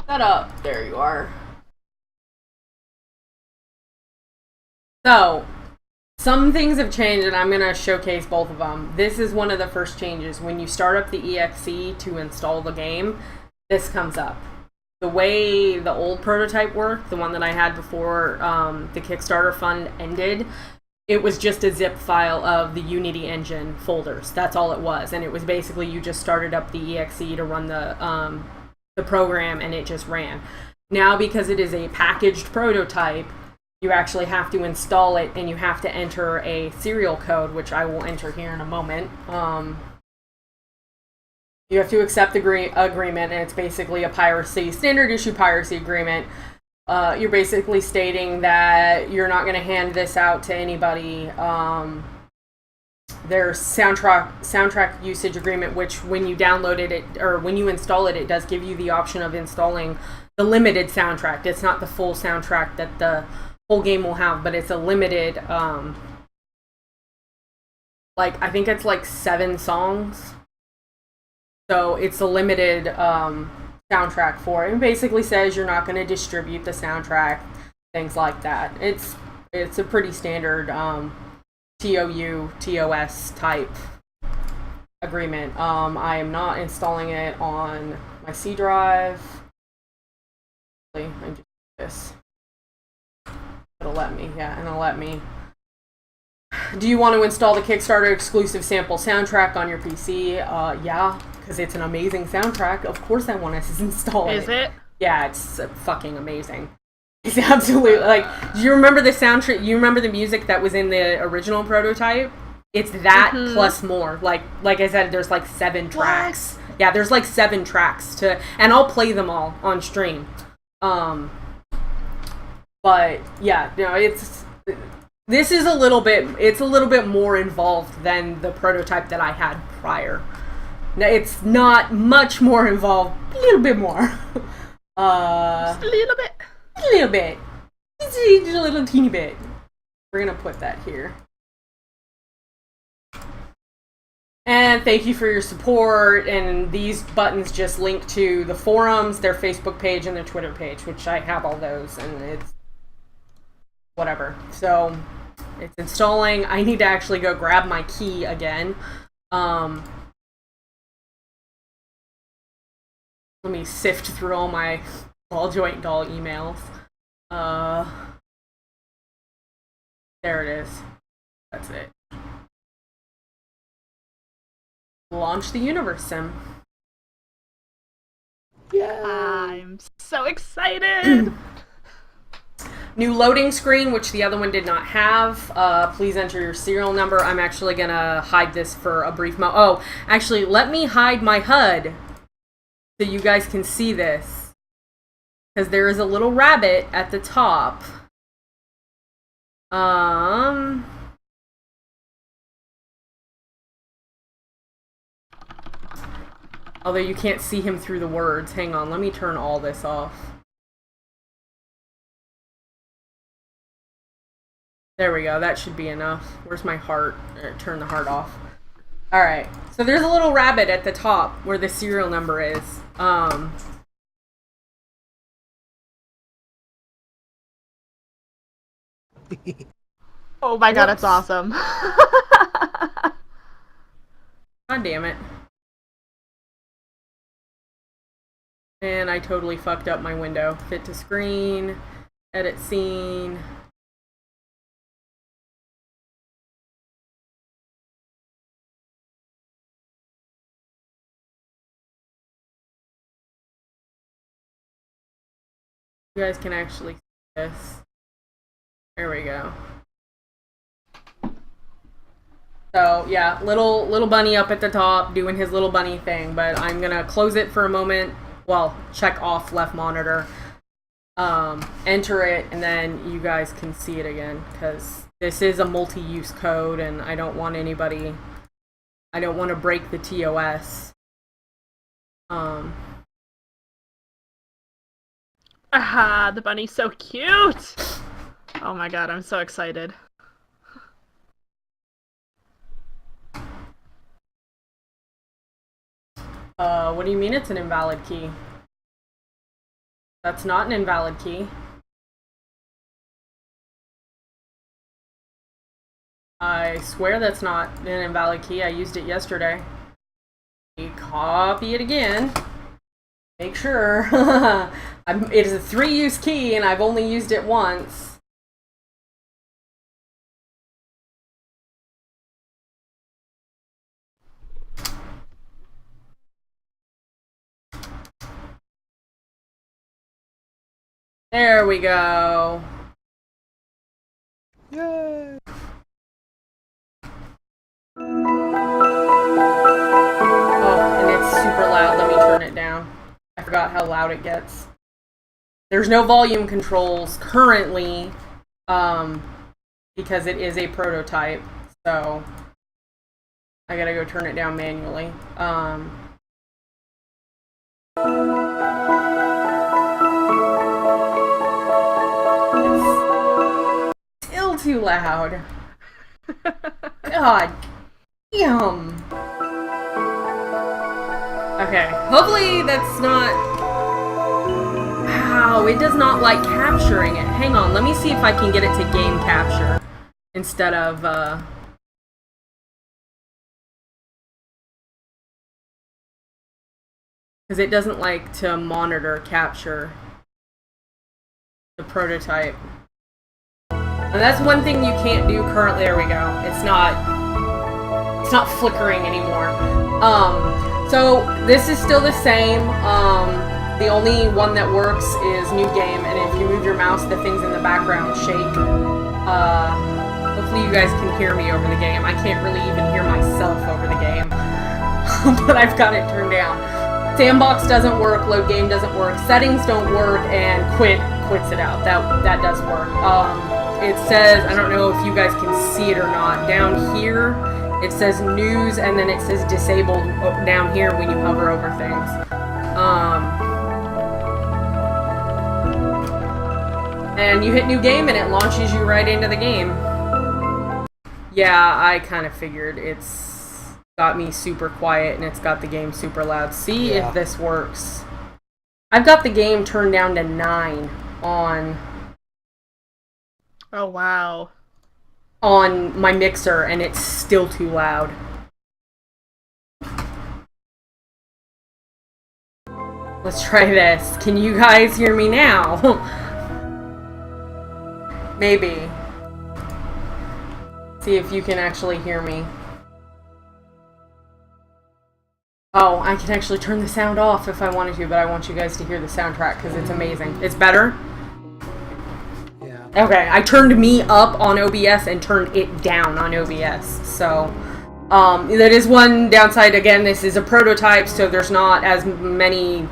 Shut up. There you are. So, some things have changed, and I'm going to showcase both of them. This is one of the first changes. When you start up the EXE to install the game, this comes up. The way the old prototype worked, the one that I had before the Kickstarter fund ended, it was just a zip file of the Unity engine folders. That's all it was. And it was basically you just started up the EXE to run the program, and it just ran. Now, because it is a packaged prototype, you actually have to install it, and you have to enter a serial code, which I will enter here in a moment. You have to accept the agreement, and it's basically a piracy, standard issue piracy agreement. You're basically stating that you're not going to hand this out to anybody. There's soundtrack usage agreement, which when you download it, or when you install it, it does give you the option of installing the limited soundtrack. It's not the full soundtrack that the whole game will have, but it's a limited, like, I think it's like 7 songs. So it's a limited soundtrack for it. It basically says you're not going to distribute the soundtrack, things like that. It's a pretty standard TOS type agreement. I am not installing it on my C drive. I just do this. It'll let me, yeah, and it'll let me. Do you want to install the Kickstarter exclusive sample soundtrack on your PC? Yeah, because it's an amazing soundtrack. Of course I want to install it. Is it? Yeah, it's fucking amazing. It's absolutely, like, do you remember the soundtrack? You remember the music that was in the original prototype? It's that plus more. Like I said, there's like 7 tracks. What? Yeah, there's like 7 tracks to, and I'll play them all on stream. But yeah, no, this is a little bit more involved than the prototype that I had prior. Now, it's not much more involved, a little bit more. Just a little bit. A little bit. Just a little teeny bit. We're gonna put that here. And thank you for your support, and these buttons just link to the forums, their Facebook page, and their Twitter page, which I have all those, and it's whatever. So, it's installing. I need to actually go grab my key again. Let me sift through all my Ball Joint Doll emails. There it is. That's it. Launch the Universim. Yeah. I'm so excited. New loading screen, which the other one did not have. Please enter your serial number. I'm actually gonna hide this for a brief moment. Oh, actually, let me hide my HUD so you guys can see this. Because there is a little rabbit at the top. Although you can't see him through the words. Hang on, let me turn all this off. There we go, that should be enough. Where's my heart? Turn the heart off. Alright, so there's a little rabbit at the top where the serial number is. Oh my god, it's awesome. God damn it. And I totally fucked up my window. Fit to screen, edit scene. You guys can actually see this. There we go. So yeah, little bunny up at the top doing his little bunny thing, but I'm gonna close it for a moment. Well, check off left monitor, enter it, and then you guys can see it again, because this is a multi-use code, and I don't want to break the TOS. Aha, the bunny's so cute! Oh my god, I'm so excited. What do you mean it's an invalid key? That's not an invalid key. I swear that's not an invalid key. I used it yesterday. Copy it again. Make sure. It is a 3-use key and I've only used it once. There we go. Yay! Oh, and it's super loud. Let me turn it down. I forgot how loud it gets. There's no volume controls currently, because it is a prototype, so I gotta go turn it down manually. It's still too loud. God damn. Okay, hopefully that's not... Wow, it does not like capturing it. Hang on, let me see if I can get it to game capture instead of, because it doesn't like to monitor capture the prototype. And that's one thing you can't do currently. There we go. It's not flickering anymore. So this is still the same. The only one that works is new game, and if you move your mouse, the things in the background shake. Hopefully you guys can hear me over the game. I can't really even hear myself over the game, but I've got it turned down. Sandbox doesn't work, load game doesn't work, settings don't work, and quits it out. That does work. It says, I don't know if you guys can see it or not, down here it says news, and then it says disabled down here when you hover over things. And you hit new game and it launches you right into the game. Yeah, I kind of figured. It's got me super quiet and it's got the game super loud. See if this works. I've got the game turned down to 9 on... Oh, wow. On my mixer, and it's still too loud. Let's try this. Can you guys hear me now? Maybe. See if you can actually hear me. Oh, I can actually turn the sound off if I wanted to, but I want you guys to hear the soundtrack because it's amazing. It's better? Okay, I turned me up on OBS and turned it down on OBS, so that is one downside. Again, this is a prototype, so there's not as many,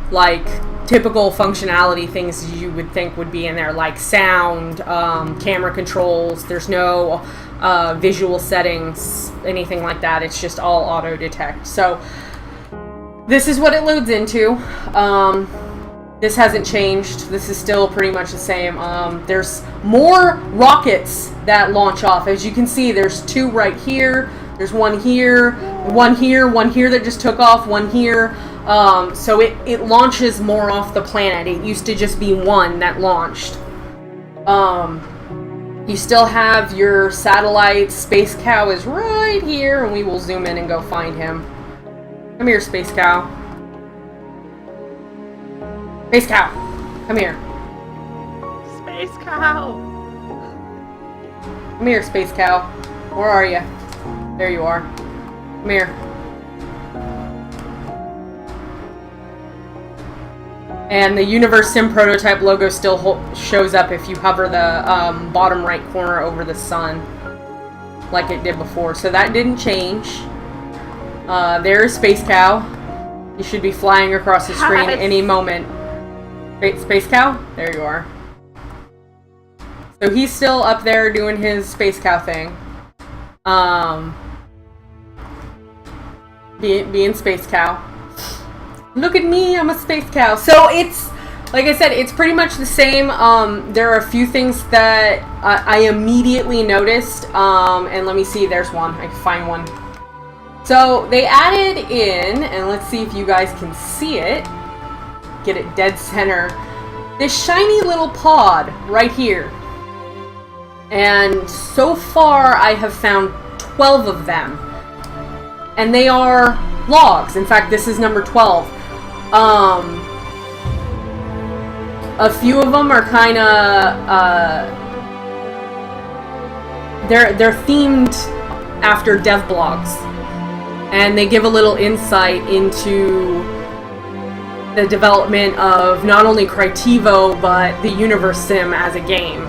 like, typical functionality things you would think would be in there, like sound, camera controls. There's no visual settings, anything like that. It's just all auto-detect. So this is what it loads into. This hasn't changed. This is still pretty much the same. There's more rockets that launch off. As you can see, there's 2 right here. There's one here, one here that just took off, one here. So it launches more off the planet. It used to just be 1 that launched. You still have your satellite. Space Cow is right here, and we will zoom in and go find him. Come here, Space Cow. Space Cow, come here. Space Cow. Come here, Space Cow. Where are you? There you are. Come here. And the Universim prototype logo still shows up if you hover the bottom right corner over the sun, like it did before. So that didn't change. There's Space Cow. You should be flying across the screen any moment. Space Cow? There you are. So he's still up there doing his Space Cow thing. Being Space Cow. Look at me, I'm a Space Cow. So it's, like I said, it's pretty much the same. There are a few things that I immediately noticed. And let me see, there's one. I can find one. So they added in, and let's see if you guys can see it. Get it dead center. this shiny little pod right here. And so far I have found 12 of them. And they are logs. In fact, this is number 12. A few of them are kind of, they're themed after dev blogs. And they give a little insight into the development of not only Crytevo, but the Universim as a game.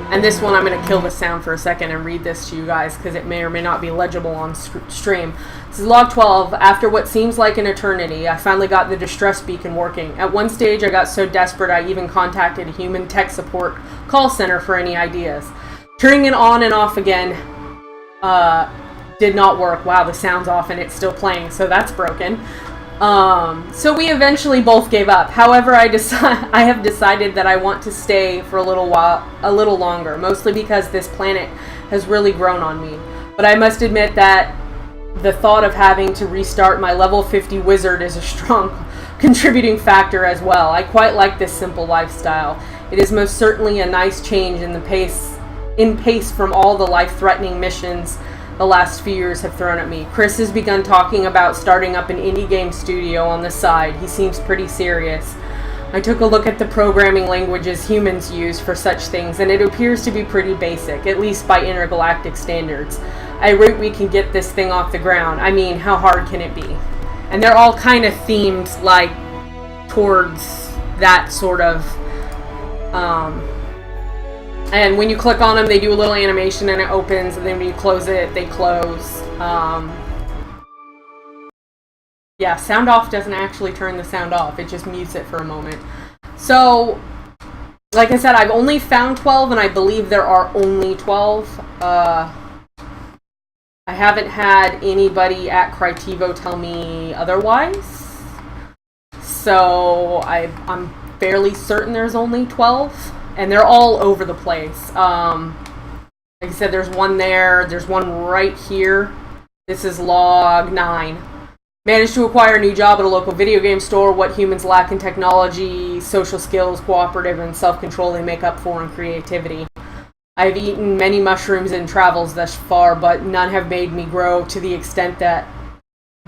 And this one, I'm going to kill the sound for a second and read this to you guys, because it may or may not be legible on stream. This is log 12. After what seems like an eternity, I finally got the distress beacon working. At one stage, I got so desperate I even contacted a human tech support call center for any ideas. Turning it on and off again did not work. Wow, the sound's off and it's still playing, so that's broken. So we eventually both gave up. However, I have decided that I want to stay for a little longer, mostly because this planet has really grown on me. But I must admit that the thought of having to restart my level 50 wizard is a strong contributing factor as well. I quite like this simple lifestyle. It is most certainly a nice change in pace from all the life-threatening missions the last few years have thrown at me. Chris has begun talking about starting up an indie game studio on the side. He seems pretty serious. I took a look at the programming languages humans use for such things, and it appears to be pretty basic, at least by intergalactic standards. I rate we can get this thing off the ground. I mean, how hard can it be? And they're all kind of themed, like, towards that sort of, and when you click on them, they do a little animation and it opens, and then when you close it, they close. Yeah, sound off doesn't actually turn the sound off. It just mutes it for a moment. So, like I said, I've only found 12, and I believe there are only 12. I haven't had anybody at Crytevo tell me otherwise. So, I'm fairly certain there's only 12. And they're all over the place. Like I said, there's one there. There's one right here. This is log 9. Managed to acquire a new job at a local video game store. What humans lack in technology, social skills, cooperative, and self-control they make up for in creativity. I have eaten many mushrooms in travels thus far, but none have made me grow to the extent that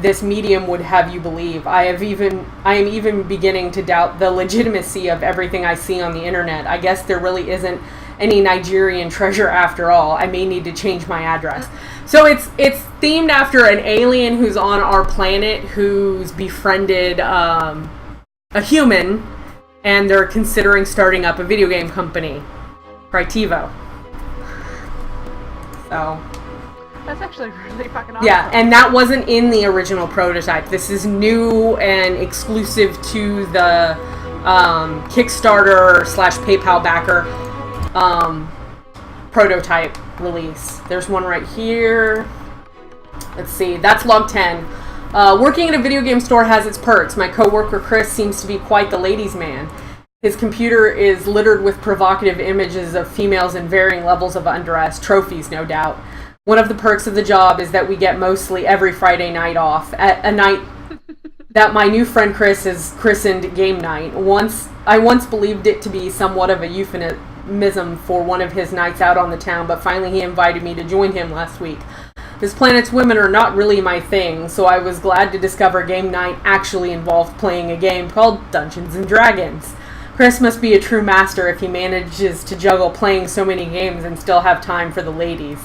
this medium would have you believe. I am even beginning to doubt the legitimacy of everything I see on the internet. I guess there really isn't any Nigerian treasure after all. I may need to change my address. So it's themed after an alien who's on our planet who's befriended a human, and they're considering starting up a video game company, Crytevo. So that's actually really fucking awesome. Yeah, and that wasn't in the original prototype. This is new and exclusive to the Kickstarter / PayPal backer prototype release. There's one right here. Let's see, that's log 10. Working at a video game store has its perks. My coworker Chris seems to be quite the ladies' man. His computer is littered with provocative images of females in varying levels of undress, trophies no doubt. One of the perks of the job is that we get mostly every Friday night off, at a night that my new friend Chris has christened Game Night. I once believed it to be somewhat of a euphemism for one of his nights out on the town, but finally he invited me to join him last week. This planet's women are not really my thing, so I was glad to discover Game Night actually involved playing a game called Dungeons & Dragons. Chris must be a true master if he manages to juggle playing so many games and still have time for the ladies.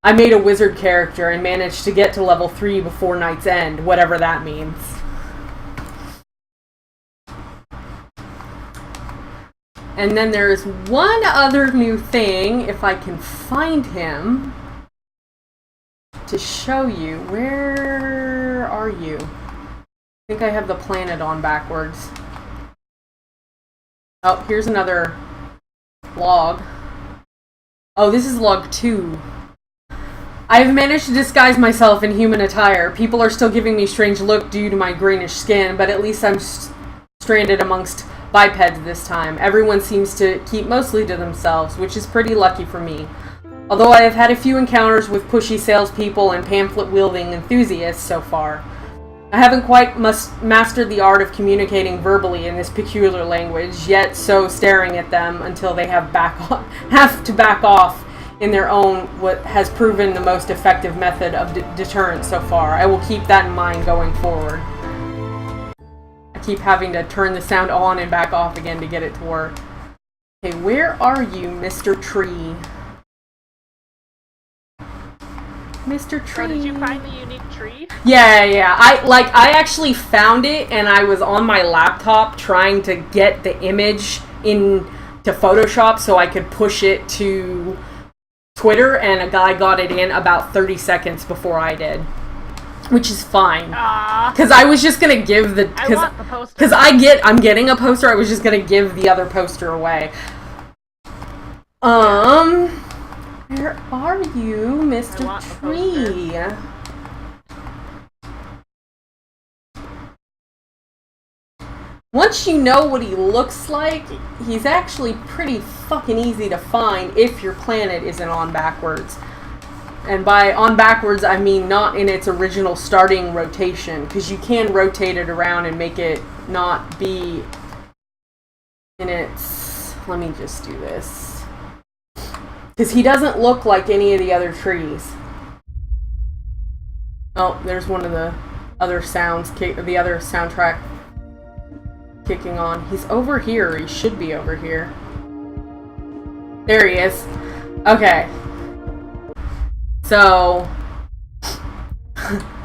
I made a wizard character and managed to get to level 3 before night's end, whatever that means. And then there's one other new thing, if I can find him, to show you. Where are you? I think I have the planet on backwards. Oh, here's another log. Oh, this is log 2. I've managed to disguise myself in human attire. People are still giving me strange look due to my greenish skin, but at least I'm stranded amongst bipeds this time. Everyone seems to keep mostly to themselves, which is pretty lucky for me. Although I have had a few encounters with pushy salespeople and pamphlet-wielding enthusiasts so far. I haven't quite mastered the art of communicating verbally in this peculiar language, yet so staring at them until they have to back off in their own what has proven the most effective method of deterrence so far. I will keep that in mind going forward. I keep having to turn the sound on and back off again to get it to work. Okay, where are you, Mr. Tree? Mr. Tree. So did you find the unique tree? Yeah. I actually found it, and I was on my laptop trying to get the image into Photoshop so I could push it to Twitter, and a guy got it in about 30 seconds before I did, which is fine. Because I was just gonna give the I want the poster. Because I'm getting a poster. I was just gonna give the other poster away. Where are you, Mr. Tree? Once you know what he looks like, he's actually pretty fucking easy to find if your planet isn't on backwards. And by on backwards, I mean not in its original starting rotation, because you can rotate it around and make it not be in its... Let me just do this. Because he doesn't look like any of the other trees. Oh, there's one of the other sounds, the other soundtrack kicking on. He's over here. He should be over here. There he is. Okay. So,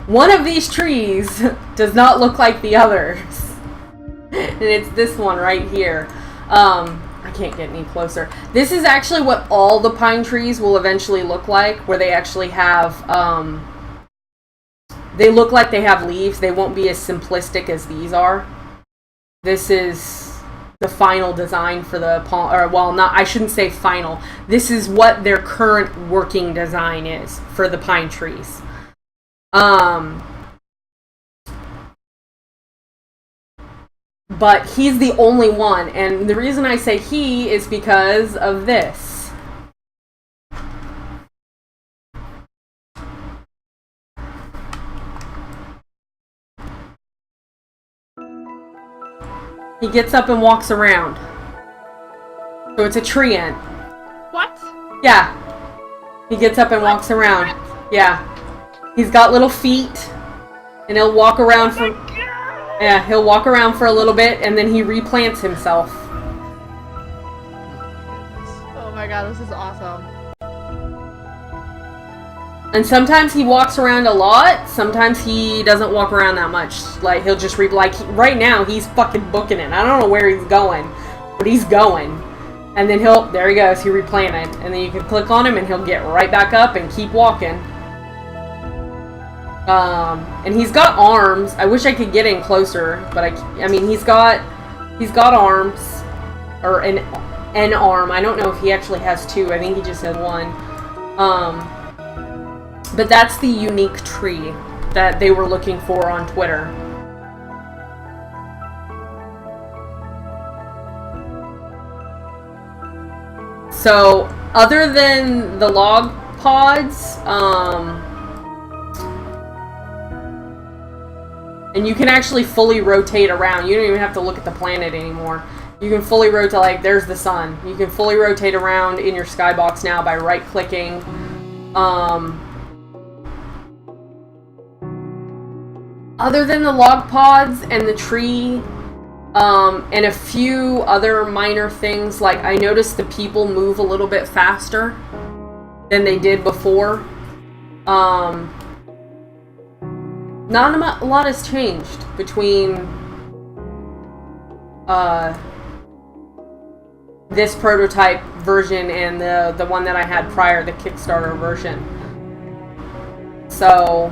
one of these trees does not look like the others. And it's this one right here. I can't get any closer. This is actually what all the pine trees will eventually look like, where they actually have, they look like they have leaves. They won't be as simplistic as these are. This is the final design for the palm, or well, not, I shouldn't say final. This is what their current working design is for the pine trees. But he's the only one, and the reason I say he is because of this. He gets up and walks around. So it's a tree ant. What? Yeah. He gets up and walks around. Yeah. He's got little feet, and he'll walk around for... Yeah, he'll walk around for a little bit, and then he replants himself. Oh my god, this is awesome. And sometimes he walks around a lot, sometimes he doesn't walk around that much. Like, he'll just right now, he's fucking booking it. I don't know where he's going, but he's going. And then there he goes, he replanted. And then you can click on him, and he'll get right back up and keep walking. And he's got arms. I wish I could get in closer, but I mean, he's got arms, or an arm. I don't know if he actually has two. I think he just has one. But that's the unique tree that they were looking for on Twitter. So, other than the log pods, and you can actually fully rotate around. You don't even have to look at the planet anymore. You can fully rotate, like, there's the sun. You can fully rotate around in your skybox now by right-clicking. Other than the log pods and the tree, and a few other minor things, like I noticed the people move a little bit faster than they did before. Not a lot has changed between this prototype version and the one that I had prior, the Kickstarter version. So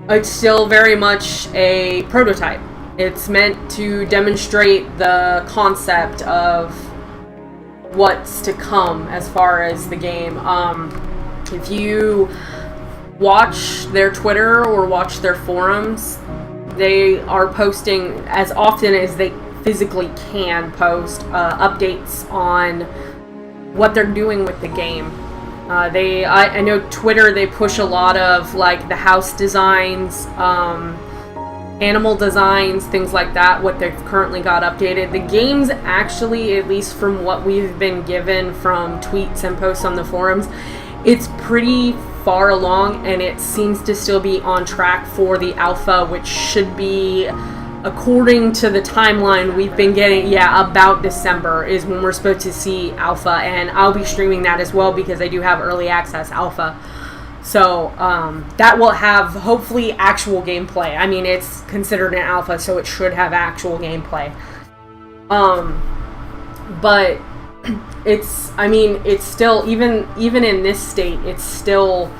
it's still very much a prototype. It's meant to demonstrate the concept of what's to come as far as the game. If you watch their Twitter or watch their forums, they are posting as often as they physically can post updates on what they're doing with the game. I know Twitter, they push a lot of like the house designs, animal designs, things like that, what they've currently got updated. The game's actually, at least from what we've been given from tweets and posts on the forums, it's pretty far along, and it seems to still be on track for the alpha, which should be, according to the timeline we've been getting, about December is when we're supposed to see alpha, and I'll be streaming that as well because I do have early access alpha. So that will have hopefully actual gameplay. I mean, it's considered an alpha, so it should have actual gameplay. But it's still, even in this state, it's still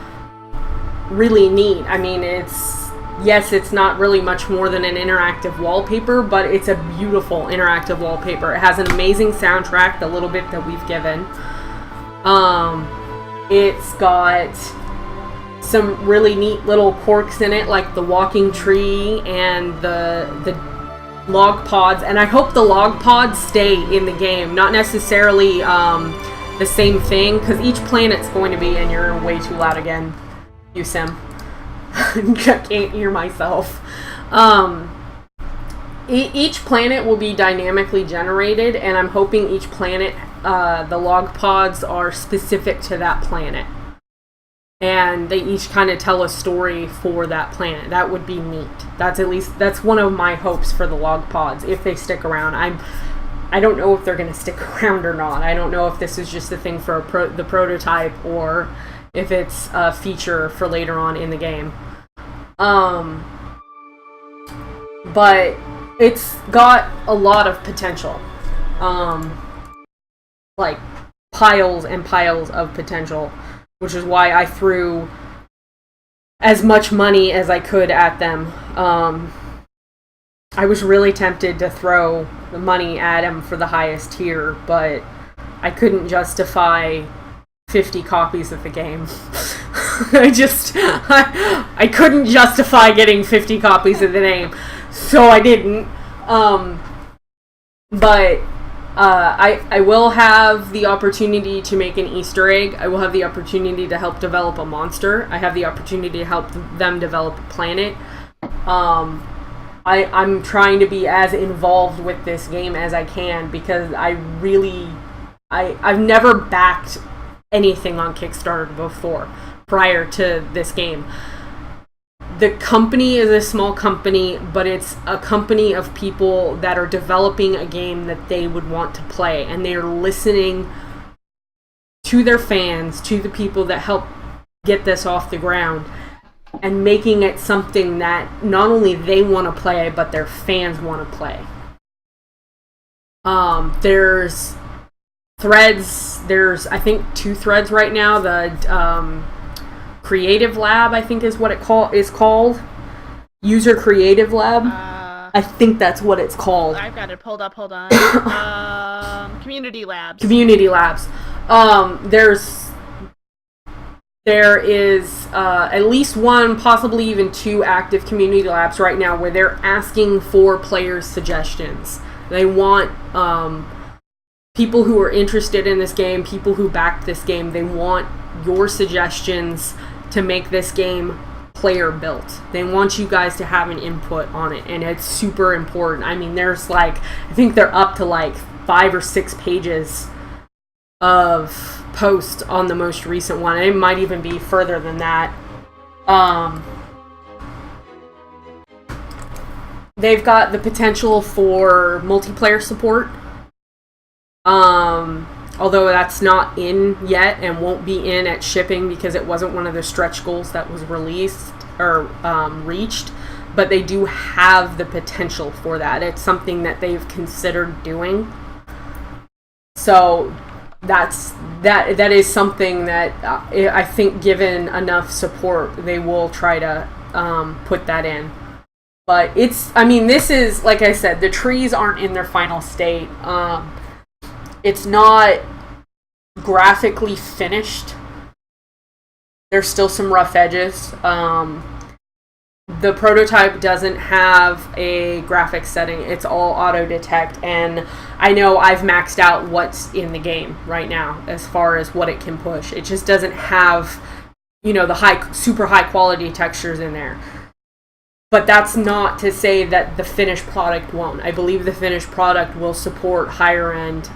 really neat. I mean, it's not really much more than an interactive wallpaper, but it's a beautiful interactive wallpaper. It has an amazing soundtrack, the little bit that we've given. It's got some really neat little quirks in it, like the walking tree and the log pods, and I hope the log pods stay in the game, not necessarily the same thing, because each planet's going to be, and you're way too loud again, Universim. I can't hear myself. Each planet will be dynamically generated, and I'm hoping each planet, the log pods are specific to that planet. And they each kind of tell a story for that planet. That would be neat. That's one of my hopes for the log pods, if they stick around. I don't know if they're going to stick around or not. I don't know if this is just a thing for the prototype, or if it's a feature for later on in the game. But it's got a lot of potential. Like piles and piles of potential, which is why I threw as much money as I could at them. I was really tempted to throw the money at them for the highest tier, but I couldn't justify 50 copies of the game. I couldn't justify getting 50 copies of the game, so I didn't. But I will have the opportunity to make an Easter egg. I will have the opportunity to help develop a monster. I have the opportunity to help them develop a planet. I'm trying to be as involved with this game as I can, because I've never backed anything on Kickstarter before, prior to this game. The company is a small company, but it's a company of people that are developing a game that they would want to play, and they are listening to their fans, to the people that help get this off the ground, and making it something that not only they want to play, but their fans want to play. There's threads. There's, I think, 2 threads right now. The Creative Lab, I think, is what is called. User Creative Lab. I think that's what it's called. I've got it pulled up. Hold on. Community Labs. Community Labs. There is at least 1, possibly even 2 active Community Labs right now where they're asking for players' suggestions. They want people who are interested in this game, people who backed this game, they want your suggestions to make this game player built. They want you guys to have an input on it, and it's super important. I mean, there's I think they're up to 5 or 6 pages of posts on the most recent one. It might even be further than that. They've got the potential for multiplayer support. Although that's not in yet and won't be in at shipping because it wasn't one of the stretch goals that was released or reached, but they do have the potential for that. It's something that they've considered doing. So that is something that I think, given enough support, they will try to put that in. But this is, like I said, the trees aren't in their final state. It's not graphically finished. There's still some rough edges. The the prototype doesn't have a graphics setting. It's all auto detect, and I know I've maxed out what's in the game right now as far as what it can push. It just doesn't have, the super high quality textures in there. But that's not to say that the finished product won't. I believe the finished product will support higher end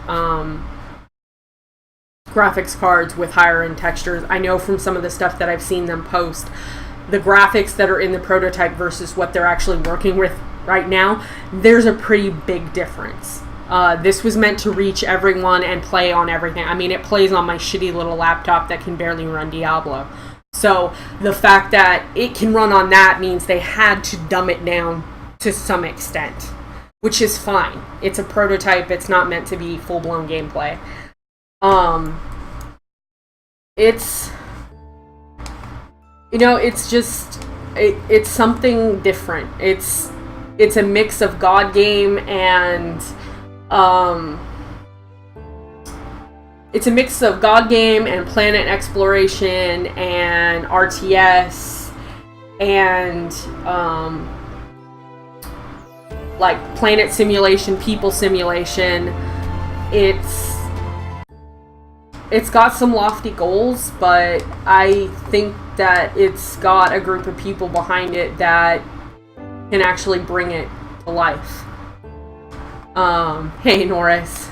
graphics cards with higher end textures. I know from some of the stuff that I've seen them post, the graphics that are in the prototype versus what they're actually working with right now, there's a pretty big difference. This was meant to reach everyone and play on everything. I mean, it plays on my shitty little laptop that can barely run Diablo. So the fact that it can run on that means they had to dumb it down to some extent, which is fine. It's a prototype. It's not meant to be full-blown gameplay. It's just, it's something different. It's a mix of God game and, it's a mix of God game and planet exploration and RTS and, like planet simulation, people simulation. It's got some lofty goals, but I think that it's got a group of people behind it that can actually bring it to life. Hey, Norris.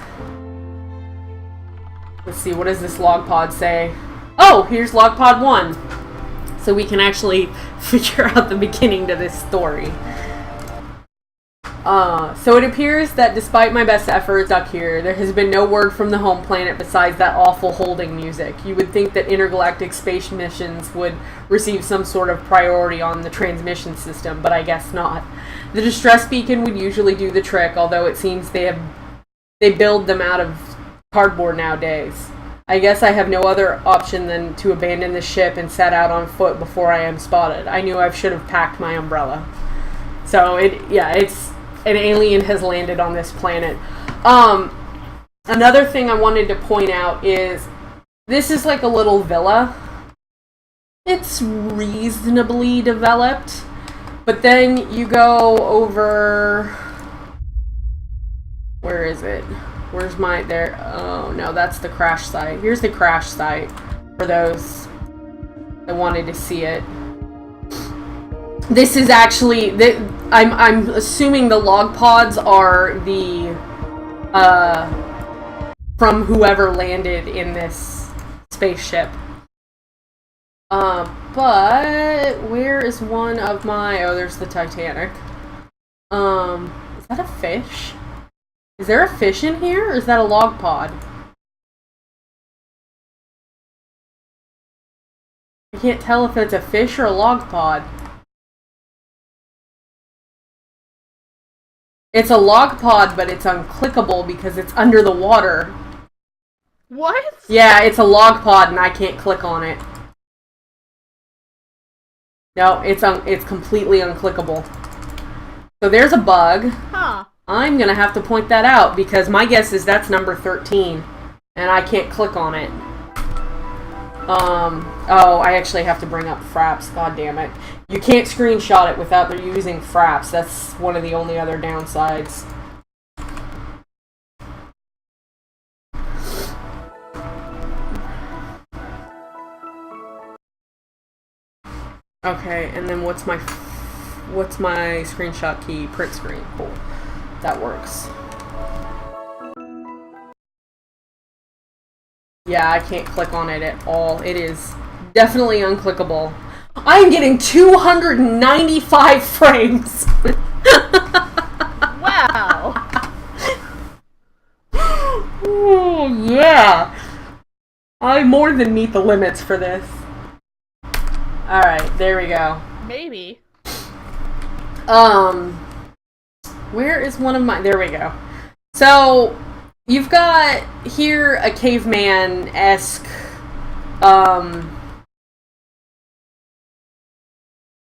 Let's see, what does this log pod say? Oh, here's log pod 1. So we can actually figure out the beginning to this story. So it appears that despite my best efforts up here, there has been no word from the home planet besides that awful holding music. You would think that intergalactic space missions would receive some sort of priority on the transmission system, but I guess not. The distress beacon would usually do the trick, although it seems they build them out of cardboard nowadays. I guess I have no other option than to abandon the ship and set out on foot before I am spotted. I knew I should have packed my umbrella. So it's an alien has landed on this planet. Another thing I wanted to point out is this is like a little villa. It's reasonably developed, but then you go over, where is it? Where's my, there? Oh no, that's the crash site. Here's the crash site for those that wanted to see it. This is actually, I'm assuming the log pods are the, from whoever landed in this spaceship. But where is one of my, oh, there's the Titanic. Is that a fish? Is there a fish in here, or is that a log pod? I can't tell if it's a fish or a log pod. It's a log pod, but it's unclickable because it's under the water. What? Yeah, it's a log pod, and I can't click on it. No, it's completely unclickable. So there's a bug. Huh. I'm gonna have to point that out because my guess is that's number 13, and I can't click on it. Oh, I actually have to bring up Fraps. God damn it! You can't screenshot it without using Fraps. That's one of the only other downsides. Okay, and then what's my screenshot key? Print screen. Cool. That works. Yeah, I can't click on it at all. It is definitely unclickable. I'm getting 295 frames! Wow! Oh, yeah! I more than meet the limits for this. Alright, there we go. Maybe. Where is one of my... There we go. So, you've got here a caveman-esque,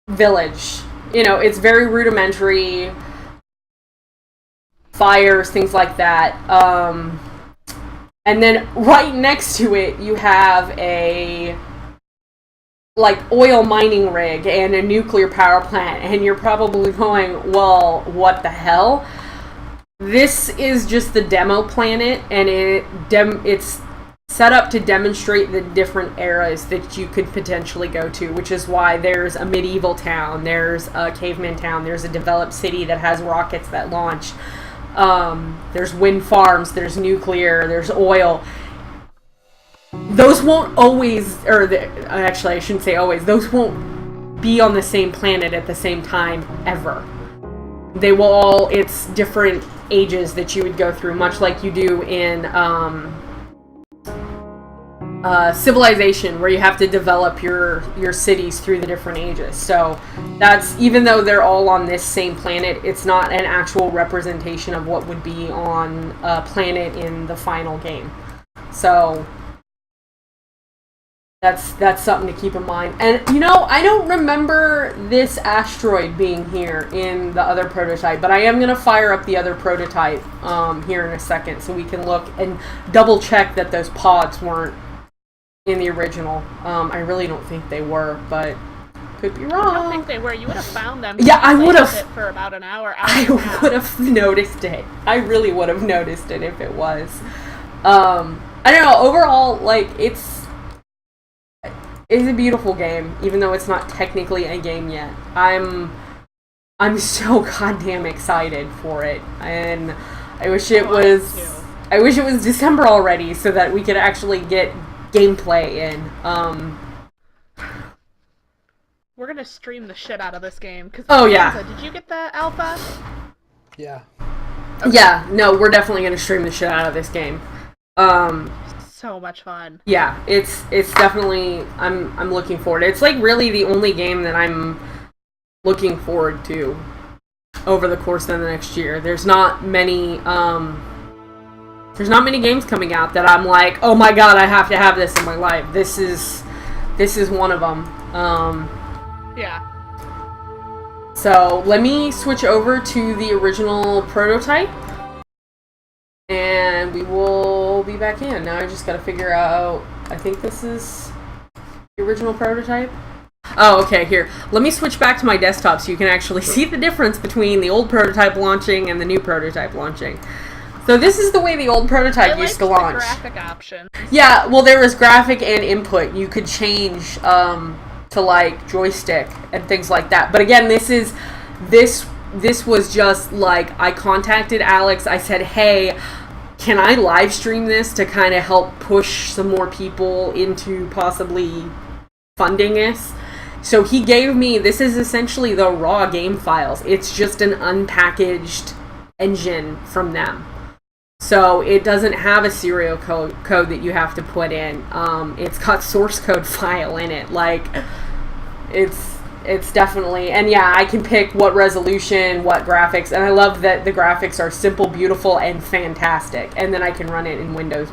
village. You know, it's very rudimentary. Fires, things like that. And then right next to it, you have a like oil mining rig and a nuclear power plant, and you're probably going, well, what the hell? This is just the demo planet, and it's set up to demonstrate the different eras that you could potentially go to, which is why there's a medieval town, there's a caveman town, there's a developed city that has rockets that launch, there's wind farms, there's nuclear, there's oil. Those won't always, actually I shouldn't say always, those won't be on the same planet at the same time ever. They will all, it's different ages that you would go through, much like you do in Civilization, where you have to develop your cities through the different ages. So that's, even though they're all on this same planet, it's not an actual representation of what would be on a planet in the final game. So that's something to keep in mind. And, I don't remember this asteroid being here in the other prototype, but I am going to fire up the other prototype here in a second so we can look and double check that those pods weren't in the original. I really don't think they were, but could be wrong. I don't think they were. You would have found them. Yeah, I would have. For about an hour. I would have noticed it. I really would have noticed it if it was. I don't know. Overall, like, it's a beautiful game, even though it's not technically a game yet. I'm so goddamn excited for it, and I wish it was December already so that we could actually get gameplay in. We're gonna stream the shit out of this game. Yeah. Did you get the alpha? Yeah. Okay. Yeah. No, we're definitely gonna stream the shit out of this game. So much fun. Yeah, it's definitely, I'm looking forward. It's like really the only game that I'm looking forward to over the course of the next year. There's not many games coming out that I'm like, oh my god, I have to have this in my life. This is one of them. Yeah. So let me switch over to the original prototype, and we will be back in. Now I just gotta figure out, I think this is the original prototype. Oh, okay, here. Let me switch back to my desktop so you can actually see the difference between the old prototype launching and the new prototype launching. So this is the way the old prototype used to launch. The graphic option. Yeah, well, there was graphic and input. You could change to like joystick and things like that. But again, this was just like, I contacted Alex. I said, hey, can I live stream this to kind of help push some more people into possibly funding this? So he gave me, this is essentially the raw game files. It's just an unpackaged engine from them. So it doesn't have a serial code that you have to put in. It's got source code file in it. Like, it's definitely, and yeah, I can pick what resolution, what graphics, and I love that the graphics are simple, beautiful, and fantastic. And then I can run it in windowed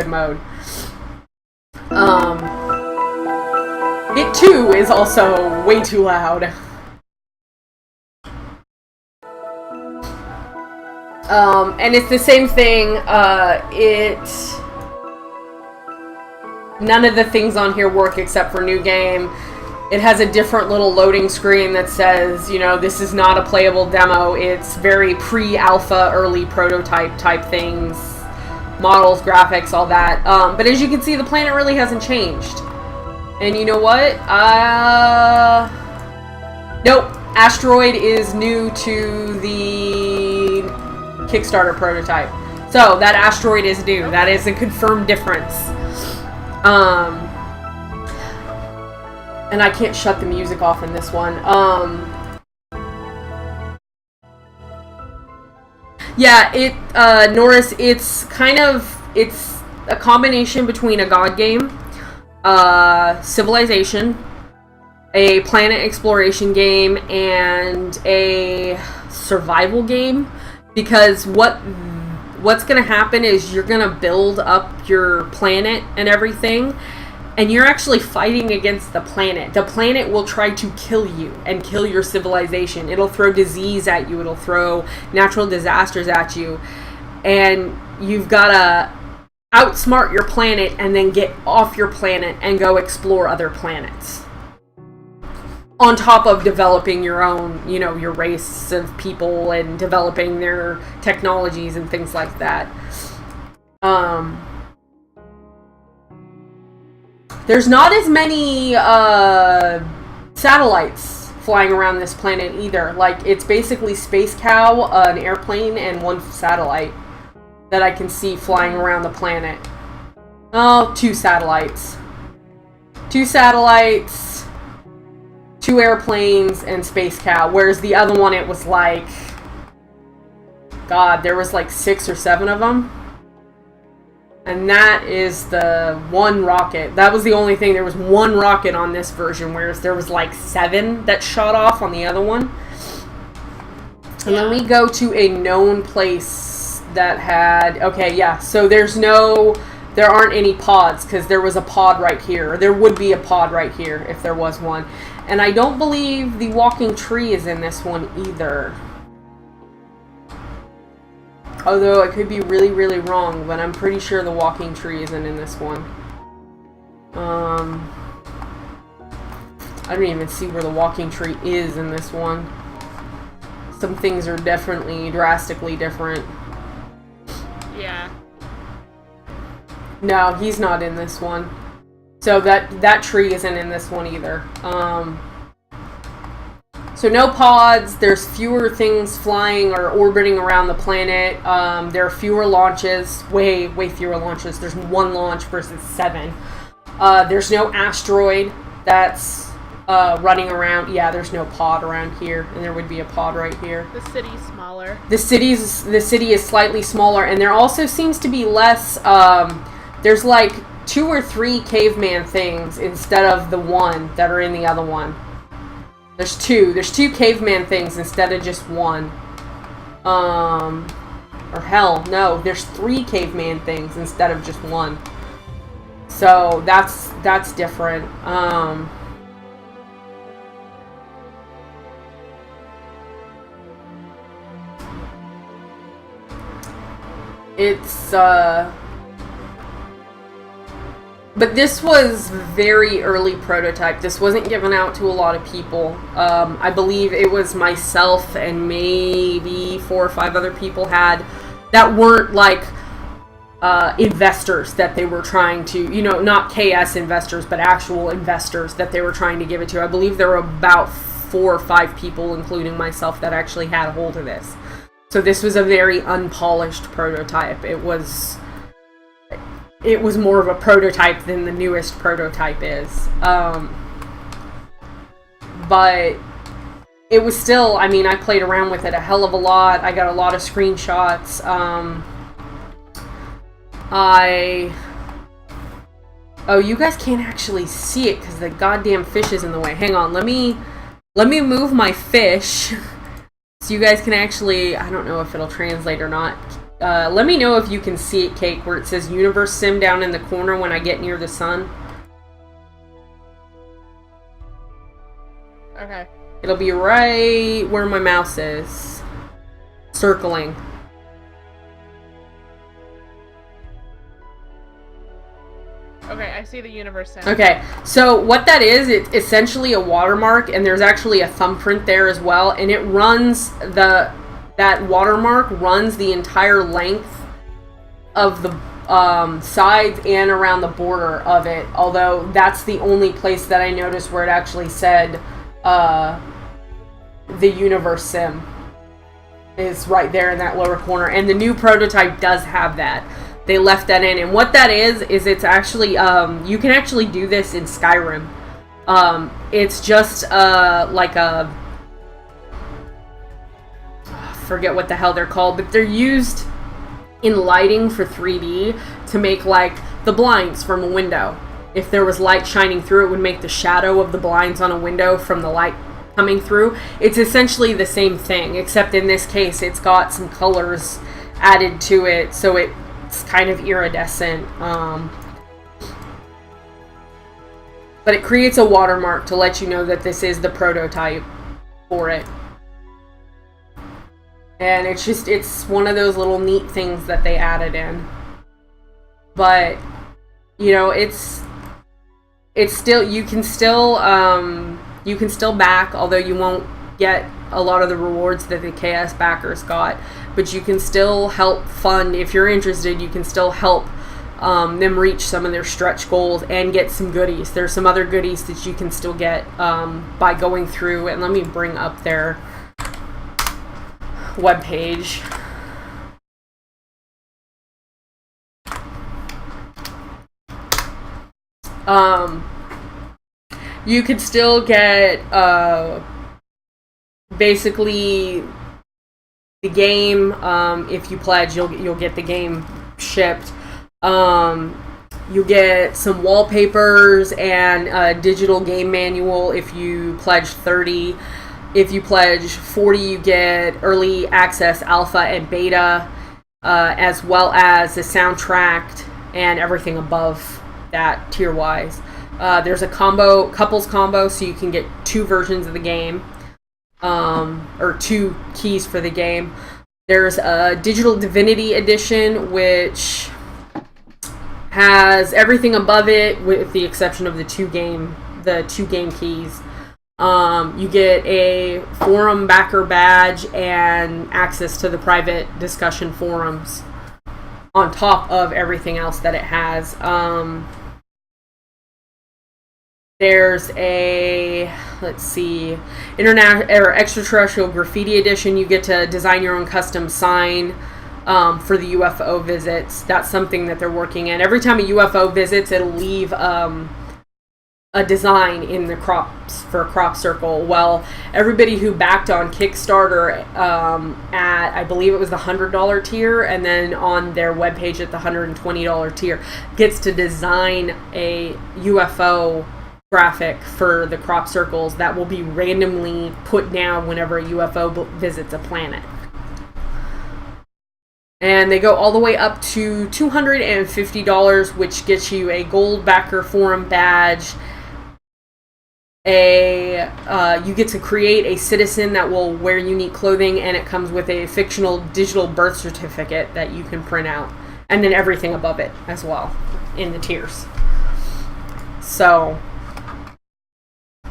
mode. It too is also way too loud. And it's the same thing, none of the things on here work except for new game. It has a different little loading screen that says, this is not a playable demo. It's very pre-alpha, early prototype type things, models, graphics, all that. But as you can see, the planet really hasn't changed. And you know what? Nope. Asteroid is new to the Kickstarter prototype. So, that asteroid is new. That is a confirmed difference. And I can't shut the music off in this one. Yeah, Norris, it's a combination between a God game, Civilization, a planet exploration game, and a survival game. Because what's going to happen is you're going to build up your planet and everything, and you're actually fighting against the planet. The planet will try to kill you and kill your civilization. It'll throw disease at you. It'll throw natural disasters at you. And you've got to outsmart your planet and then get off your planet and go explore other planets. on top of developing your own, you know, your race of people and developing their technologies and things like that. There's not as many satellites flying around this planet either. Like, it's basically Space Cow, an airplane, and one satellite that I can see flying around the planet. Oh, 2 satellites. 2 satellites, 2 airplanes, and Space Cow. Whereas the other one, it was like... God, there was like 6 or 7 of them. And that is the 1 rocket. That was the only thing. There was 1 rocket on this version, whereas there was like 7 that shot off on the other one. And then we go to a known place that had... Okay, yeah. So there aren't any pods, because there was a pod right here. There would be a pod right here if there was one. And I don't believe the walking tree is in this one either. Although I could be really, really wrong, but I'm pretty sure the walking tree isn't in this one. I don't even see where the walking tree is in this one. Some things are definitely drastically different. Yeah. No, he's not in this one. So that tree isn't in this one either. So no pods, there's fewer things flying or orbiting around the planet. There are fewer launches, way fewer launches. There's 1 launch versus 7. There's no asteroid that's running around. Yeah, there's no pod around here, and there would be a pod right here. The city's smaller. The city is slightly smaller, and there also seems to be less. There's like 2 or 3 caveman things instead of the 1 that are in the other one. There's 2. There's 2 caveman things instead of just 1. Or hell, no. There's 3 caveman things instead of just 1. So that's different. It's but this was very early prototype. This wasn't given out to a lot of people. I believe it was myself and maybe 4 or 5 other people had that weren't like investors that they were trying to, you know, not KS investors, but actual investors that they were trying to give it to. I believe there were about 4 or 5 people, including myself, that actually had a hold of this. So this was a very unpolished prototype. It was more of a prototype than the newest prototype is. But it was still, I mean, I played around with it a hell of a lot. I got a lot of screenshots. Oh, you guys can't actually see it because the goddamn fish is in the way. Hang on, let me move my fish so you guys can actually, I don't know if it'll translate or not. Let me know if you can see it, Cake, where it says Universim down in the corner when I get near the sun. Okay. It'll be right where my mouse is. Circling. Okay, I see the Universim. Okay, so what that is, it's essentially a watermark, and there's actually a thumbprint there as well, and it runs that watermark runs the entire length of the sides and around the border of it, although that's the only place that I noticed where it actually said the Universim is right there in that lower corner, and the new prototype does have that. They left that in, and what that is it's actually, you can actually do this in Skyrim. It's just like a, forget what the hell they're called, but they're used in lighting for 3D to make like the blinds from a window. If there was light shining through, it would make the shadow of the blinds on a window from the light coming through. It's essentially the same thing, except in this case it's got some colors added to it, so it's kind of iridescent. But it creates a watermark to let you know that this is the prototype for it. And it's one of those little neat things that they added in. But, you know, it's still, you can still You can still back, although you won't get a lot of the rewards that the KS backers got, but you can still help fund, if you're interested, you can still help them reach some of their stretch goals and get some goodies. There's some other goodies that you can still get by going through, and let me bring up their webpage. You could still get basically the game. If you pledge, you'll get the game shipped. You get some wallpapers and a digital game manual if you pledge 30. If you pledge 40, you get early access alpha and beta, as well as the soundtrack and everything above that tier-wise. There's a couples combo, so you can get 2 versions of the game, or 2 keys for the game. There's a Digital Divinity Edition, which has everything above it, with the exception of the two game keys. You get a forum backer badge and access to the private discussion forums on top of everything else that it has. There's a, let's see, extraterrestrial graffiti edition. You get to design your own custom sign for the UFO visits. That's something that they're working in. Every time a UFO visits, it'll leave a design in the crops for a crop circle. Well, everybody who backed on Kickstarter at, I believe it was the $100 tier, and then on their webpage at the $120 tier, gets to design a UFO graphic for the crop circles that will be randomly put down whenever a UFO visits a planet. And they go all the way up to $250, which gets you a gold backer forum badge. You get to create a citizen that will wear unique clothing, and it comes with a fictional digital birth certificate that you can print out, and then everything above it as well in the tiers. So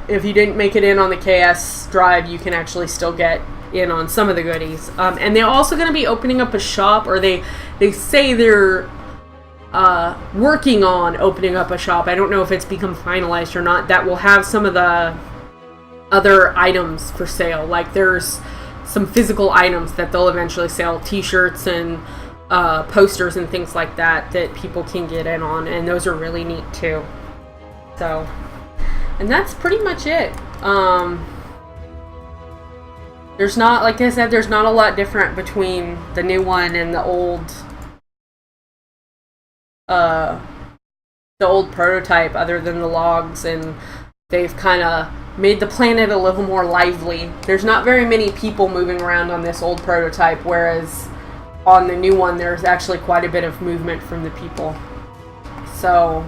if you didn't make it in on the KS drive, you can actually still get in on some of the goodies. And they're also going to be opening up a shop, or they say they're working on opening up a shop. I don't know if it's become finalized or not, that will have some of the other items for sale. Like there's some physical items that they'll eventually sell, t-shirts and posters and things like that people can get in on, and those are really neat too. So, and that's pretty much it. There's not, like I said, there's not a lot different between the new one and the old prototype, other than the logs, and they've kind of made the planet a little more lively. There's not very many people moving around on this old prototype, whereas on the new one there's actually quite a bit of movement from the people. So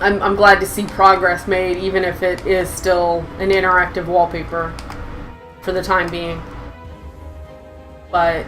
I'm glad to see progress made, even if it is still an interactive wallpaper for the time being. But